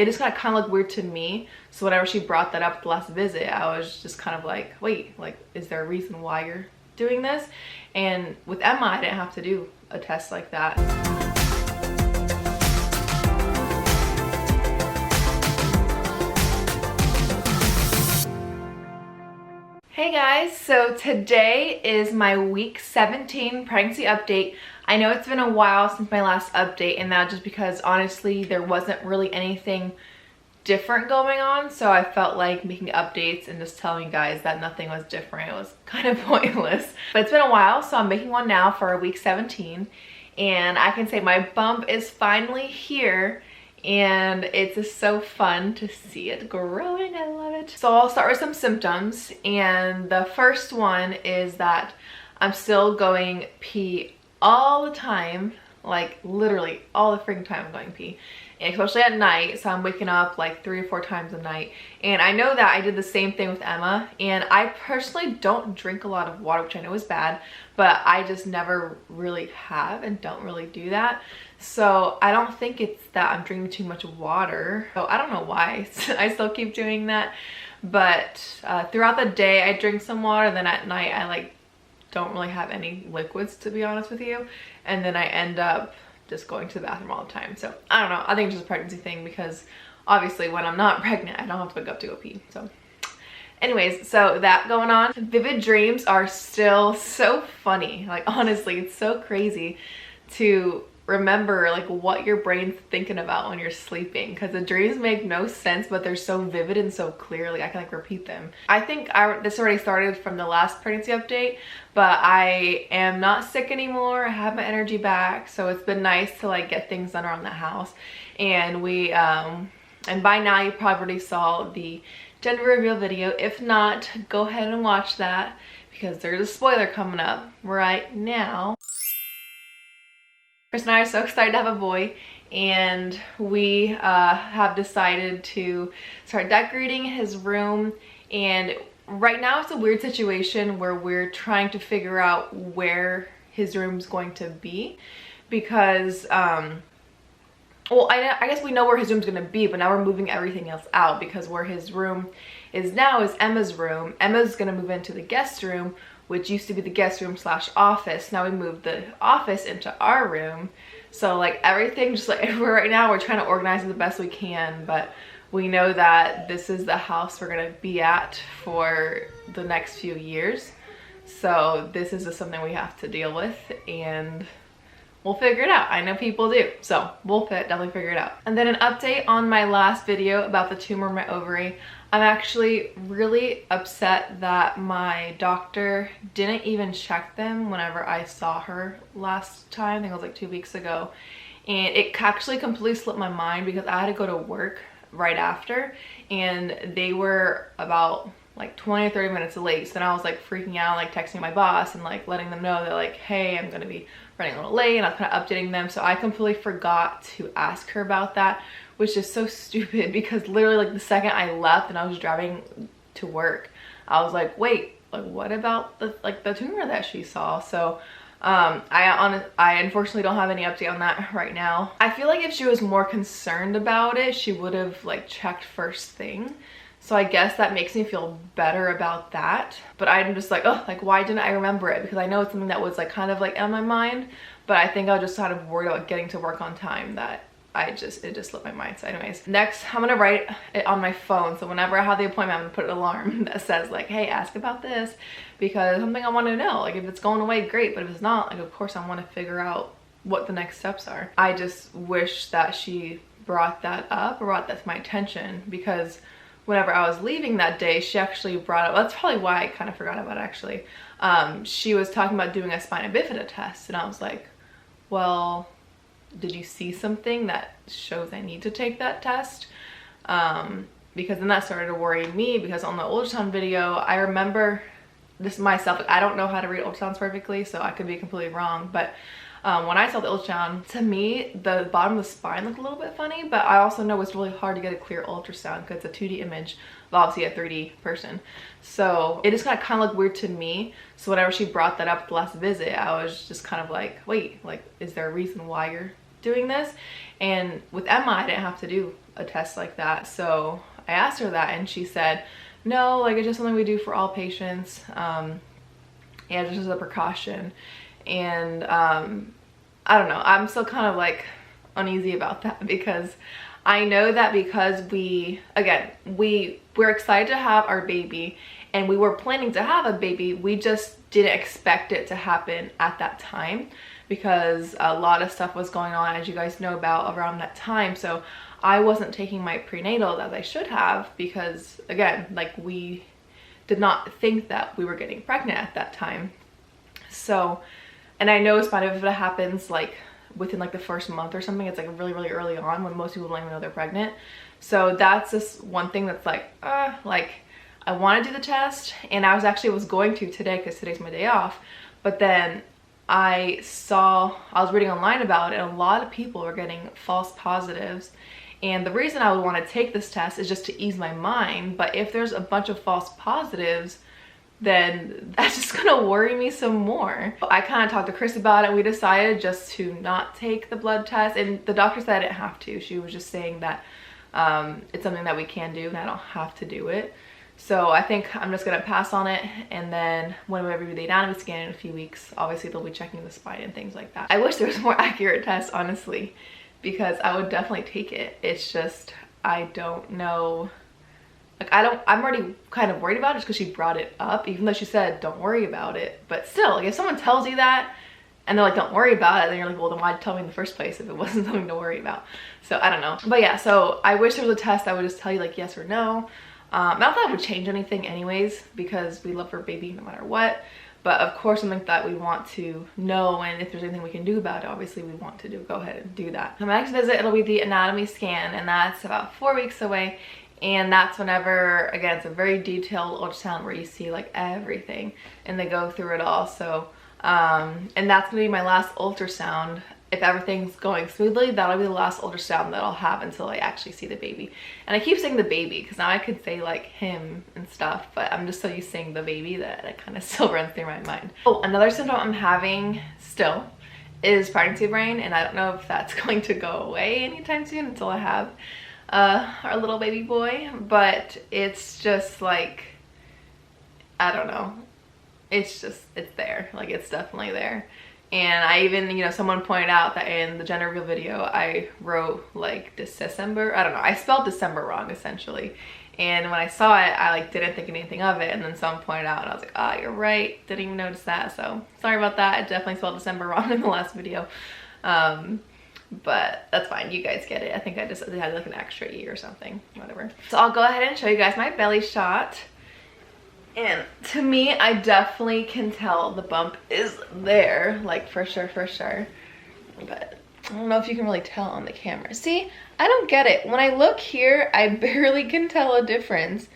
it just kind of looked weird to me. So whenever she brought that up at the last visit, I was just kind of like, wait, like, is there a reason why you're doing this? And with Emma, I didn't have to do a test like that. Hey guys, so today is my week 17 pregnancy update. I know it's been a while since my last update, and that just because honestly there wasn't really anything different going on, so I felt like making updates and just telling you guys that nothing was different. It was kind of pointless. But it's been a while, so I'm making one now for week 17, and I can say my bump is finally here. And it's just so fun to see it growing. I love it. So I'll start with some symptoms, and the first one is that I'm still going pee all the time, like literally all the freaking time I'm going pee, and especially at night. So I'm waking up like 3 or 4 times a night, and I know that I did the same thing with Emma. And I personally don't drink a lot of water, which I know is bad, but I just never really have and don't really do that. So I don't think it's that I'm drinking too much water. So I don't know why I still keep doing that. But throughout the day I drink some water, then at night I like don't really have any liquids, to be honest with you. And then I end up just going to the bathroom all the time. So I don't know, I think it's just a pregnancy thing, because obviously when I'm not pregnant I don't have to wake up to go pee. So anyways, so that going on. Vivid dreams are still so funny. Like honestly, it's so crazy to remember like what your brain's thinking about when you're sleeping, because the dreams make no sense, but they're so vivid and so clearly I can like repeat them. I think this already started from the last pregnancy update, but I am not sick anymore. I have my energy back, so it's been nice to like get things done around the house. And we and by now you probably already saw the gender reveal video. If not, go ahead and watch that, because there's a spoiler coming up right now. Chris and I are so excited to have a boy, and we have decided to start decorating his room. And right now it's a weird situation where we're trying to figure out where his room's going to be, because well, I guess we know where his room's gonna be, but now we're moving everything else out, because where his room is now is Emma's room. Emma's gonna move into the guest room, which used to be the guest room / office. Now we moved the office into our room. So like everything just like everywhere right now, we're trying to organize it the best we can, but we know that this is the house we're gonna be at for the next few years. So this is just something we have to deal with, and we'll figure it out. I know people do, so we'll definitely figure it out. And then an update on my last video about the tumor in my ovary. I'm actually really upset that my doctor didn't even check them whenever I saw her last time. I think it was like 2 weeks ago. And it actually completely slipped my mind, because I had to go to work right after, and they were about like 20 or 30 minutes late. So then I was like freaking out, like texting my boss and like letting them know that like, hey, I'm gonna be running a little late, and I was kind of updating them. So I completely forgot to ask her about that, which is so stupid, because literally like the second I left and I was driving to work, I was like, wait, like what about the tumor that she saw? So I unfortunately don't have any update on that right now. I feel like if she was more concerned about it, she would have like checked first thing. So I guess that makes me feel better about that. But I'm just like, oh, like why didn't I remember it? Because I know it's something that was like kind of like on my mind, but I think I was just kind of worried about getting to work on time that it just slipped my mind. So anyways, next I'm gonna write it on my phone, so whenever I have the appointment I'm gonna put an alarm that says like, hey, ask about this, because something I want to know. Like if it's going away, great, but if it's not, like of course I want to figure out what the next steps are. I just wish that she brought that up or brought that to my attention, because whenever I was leaving that day, she actually brought up, that's probably why I kind of forgot about it actually. She was talking about doing a spina bifida test, and I was like, well, did you see something that shows I need to take that test? Because then that started to worry me, because on the ultrasound video, I remember this myself, like, I don't know how to read ultrasounds perfectly, so I could be completely wrong, but when I saw the ultrasound, to me the bottom of the spine looked a little bit funny, but I also know it's really hard to get a clear ultrasound because it's a 2D image of obviously a 3D person. So it just kind of looked weird to me. So whenever she brought that up at the last visit, I was just kind of like, wait, like is there a reason why you're doing this? And with Emma, I didn't have to do a test like that. So I asked her that and she said, no, like it's just something we do for all patients. Yeah, just as a precaution. And I don't know, I'm still kind of like uneasy about that because I know that because we're excited to have our baby and we were planning to have a baby, we just didn't expect it to happen at that time because a lot of stuff was going on, as you guys know about, around that time. So I wasn't taking my prenatal as I should have because, again, like we did not think that we were getting pregnant at that time. So, and I know spina bifida happens like within like the first month or something. It's like really, really early on when most people don't even know they're pregnant. So that's just one thing that's like I want to do the test, and I was going to today because today's my day off, but then I was reading online about it, and a lot of people were getting false positives. And the reason I would want to take this test is just to ease my mind. But if there's a bunch of false positives, then that's just gonna worry me some more. I kind of talked to Chris about it. We decided just to not take the blood test, and the doctor said I didn't have to. She was just saying that it's something that we can do and I don't have to do it. So I think I'm just gonna pass on it, and then whenever we do the anatomy scan in a few weeks, obviously they'll be checking the spine and things like that. I wish there was a more accurate test, honestly, because I would definitely take it. It's just, I don't know. Like I'm already kind of worried about it just because she brought it up, even though she said don't worry about it. But still, like if someone tells you that and they're like don't worry about it, then you're like, well then why'd you tell me in the first place if it wasn't something to worry about? So I don't know. But yeah, so I wish there was a test that would just tell you like yes or no. Not that it would change anything anyways, because we love our baby no matter what. But of course something that we want to know, and if there's anything we can do about it, obviously we want to go ahead and do that. My next visit, it'll be the anatomy scan, and that's about 4 weeks away. And that's whenever, again, it's a very detailed ultrasound where you see like everything and they go through it all. So, and that's gonna be my last ultrasound. If everything's going smoothly, that'll be the last ultrasound that I'll have until I actually see the baby. And I keep saying the baby because now I could say like him and stuff, but I'm just so used to saying the baby that it kind of still runs through my mind. Oh, another symptom I'm having still is pregnancy brain, and I don't know if that's going to go away anytime soon until I have our little baby boy. But it's just like, I don't know, it's there, like it's definitely there. And I even, you know, someone pointed out that in the gender reveal video I wrote like December, I don't know, I spelled December wrong essentially. And when I saw it, I like didn't think anything of it, and then someone pointed out and I was like, ah, you're right, didn't even notice that. So sorry about that, I definitely spelled December wrong in the last video. But that's fine, you guys get it. I think I just had like an extra E or something, whatever. So I'll go ahead and show you guys my belly shot. And to me, I definitely can tell the bump is there, like for sure, but I don't know if you can really tell on the camera. See, I don't get it. When I look here, I barely can tell a difference.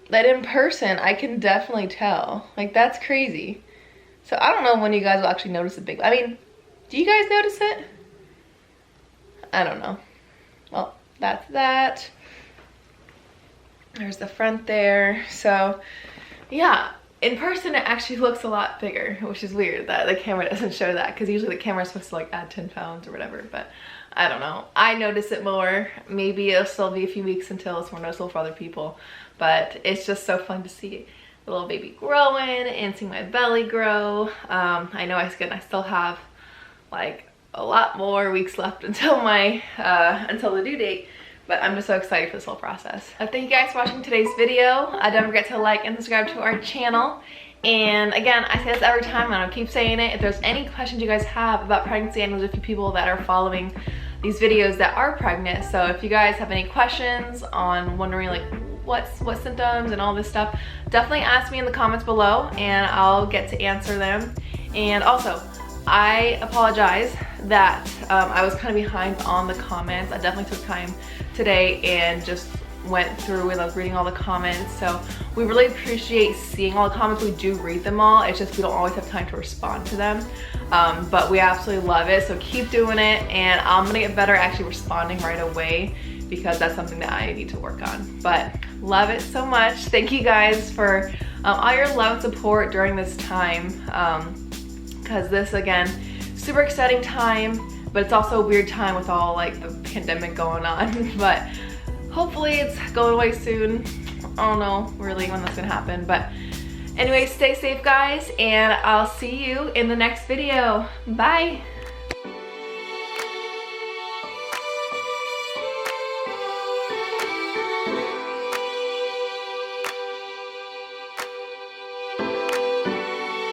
But in person, I can definitely tell. Like, that's crazy. So I don't know when you guys will actually notice the big, I mean, do you guys notice it? I don't know. Well, that's that. There's the front there. So yeah, in person it actually looks a lot bigger, which is weird that the camera doesn't show that, because usually the camera is supposed to like add 10 pounds or whatever. But I don't know, I notice it more. Maybe it'll still be a few weeks until it's more noticeable for other people, but it's just so fun to see the little baby growing and see my belly grow. I know I still have like a lot more weeks left until my until the due date, but I'm just so excited for this whole process. Thank you guys for watching today's video. Don't forget to like and subscribe to our channel. And again, I say this every time and I'll keep saying it, if there's any questions you guys have about pregnancy, and there's a few people that are following these videos that are pregnant, so if you guys have any questions on wondering like what symptoms and all this stuff, definitely ask me in the comments below and I'll get to answer them. And also, I apologize that I was kind of behind on the comments. I definitely took time today and just went through and I was reading all the comments. So we really appreciate seeing all the comments. We do read them all. It's just we don't always have time to respond to them. But we absolutely love it. So keep doing it, and I'm gonna get better at actually responding right away, because that's something that I need to work on. But love it so much. Thank you guys for all your love and support during this time. Because this, again, super exciting time. but it's also a weird time with all like the pandemic going on. But hopefully it's going away soon. I don't know really when that's gonna happen, but anyway, stay safe guys, and I'll see you in the next video. Bye.